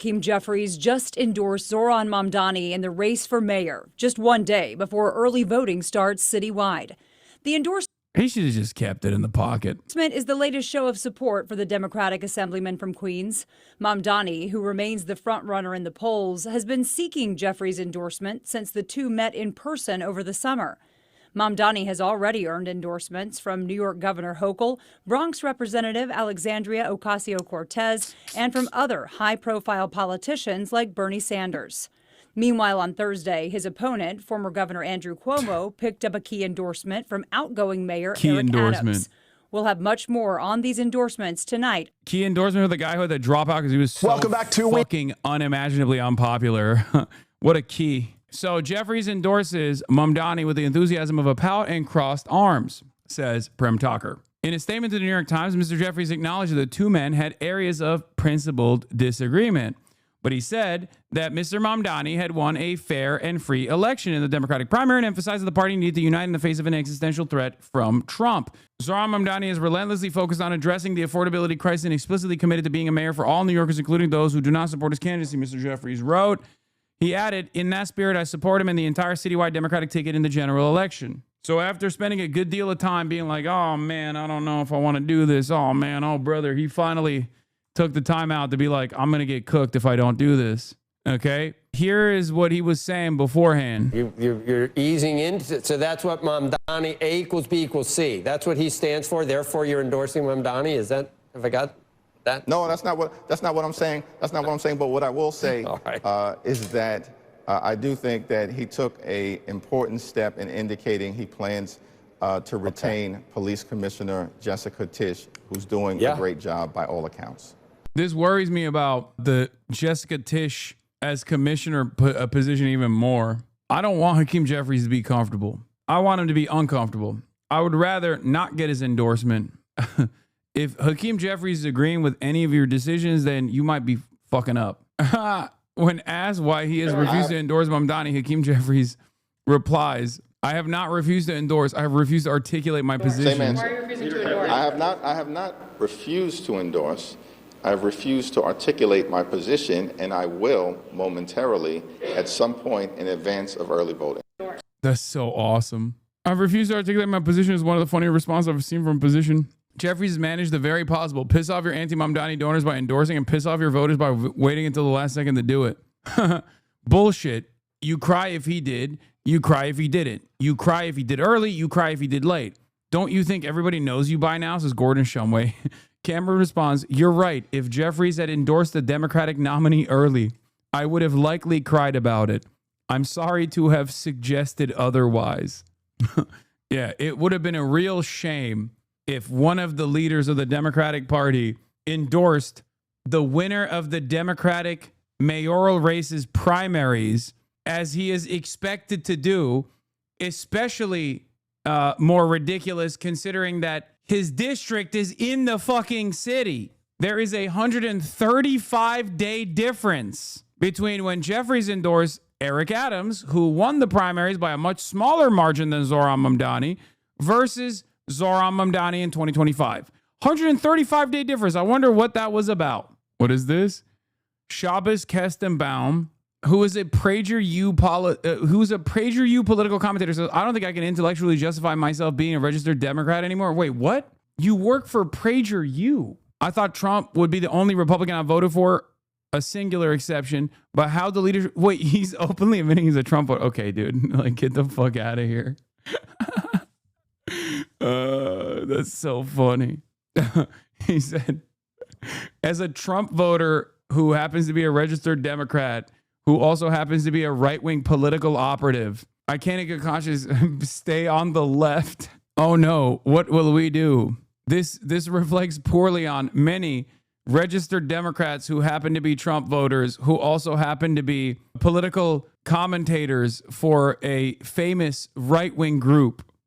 Hakeem Jeffries just endorsed Zohran Mamdani in the race for mayor, just one day before early voting starts citywide. The endorsement He should have just kept it in the pocket. Is the latest show of support for the Democratic Assemblyman from Queens. Mamdani, who remains the frontrunner in the polls, has been seeking Jeffries' endorsement since the two met in person over the summer. Mamdani has already earned endorsements from New York Governor Hochul, Bronx Representative Alexandria Ocasio-Cortez, and from other high-profile politicians like Bernie Sanders. Meanwhile, on Thursday, his opponent, former Governor Andrew Cuomo, picked up a key endorsement from outgoing Mayor Eric Adams. We'll have much more on these endorsements tonight. Key endorsement of the guy who had to drop out because he was so fucking unimaginably unpopular. What a key. So Jeffries endorses Mamdani with the enthusiasm of a pout and crossed arms, says Prem Takar. In a statement to the New York Times, Mr. Jeffries acknowledged that the two men had areas of principled disagreement. But he said that Mr. Mamdani had won a fair and free election in the Democratic primary and emphasized that the party needed to unite in the face of an existential threat from Trump. Zohran Mamdani is relentlessly focused on addressing the affordability crisis and explicitly committed to being a mayor for all New Yorkers, including those who do not support his candidacy, Mr. Jeffries wrote. He added, in that spirit, I support him in the entire citywide Democratic ticket in the general election. So after spending a good deal of time being like, oh, man, I don't know if I want to do this. Oh, man, oh, brother, he finally took the time out to be like, I'm going to get cooked if I don't do this. Okay? Here is what he was saying beforehand. You're easing into it. So that's what Mamdani, A equals B equals C. That's what he stands for. Therefore, you're endorsing Mamdani. Is that, have I got that? No, that's not what I'm saying. That's not what I'm saying. But what I will say is that I do think that he took a important step in indicating he plans to retain Police Commissioner Jessica Tisch, who's doing a great job by all accounts. This worries me about the Jessica Tisch as commissioner position even more. I don't want Hakeem Jeffries to be comfortable. I want him to be uncomfortable. I would rather not get his endorsement. If Hakeem Jeffries is agreeing with any of your decisions, then you might be fucking up. When asked why he has refused to endorse Mamdani, Hakeem Jeffries replies, I have not refused to endorse. I have refused to articulate my position. Why are you refusing to endorse? I have not refused to endorse. I have refused to articulate my position, and I will momentarily at some point in advance of early voting. That's so awesome. I've refused to articulate my position is one of the funnier responses I've seen from a position. Jeffries has managed the very possible. Piss off your anti-Mamdani donors by endorsing and piss off your voters by waiting until the last second to do it. Bullshit. You cry if he did. You cry if he didn't. You cry if he did early. You cry if he did late. Don't you think everybody knows you by now? Says Gordon Shumway. Cameron responds, you're right. If Jeffries had endorsed the Democratic nominee early, I would have likely cried about it. I'm sorry to have suggested otherwise. Yeah, it would have been a real shame if one of the leaders of the Democratic Party endorsed the winner of the Democratic mayoral race's primaries, as he is expected to do, especially more ridiculous considering that his district is in the fucking city. There is a 135-day difference between when Jeffries endorsed Eric Adams, who won the primaries by a much smaller margin than Zohran Mamdani, versus Zohran Mamdani in 2025. 135-day difference. I wonder what that was about. What is this? Shabbos Kestenbaum, who is a PragerU political commentator, says, I don't think I can intellectually justify myself being a registered Democrat anymore. Wait, what? You work for PragerU? I thought Trump would be the only Republican I voted for, a singular exception. But how the leadership... Wait, he's openly admitting he's a Trump voter. Okay, dude. Like, get the fuck out of here. That's so funny. He said, as a Trump voter who happens to be a registered Democrat, who also happens to be a right-wing political operative, I can't in good conscience stay on the left. Oh no, what will we do? This reflects poorly on many registered Democrats who happen to be Trump voters, who also happen to be political commentators for a famous right-wing group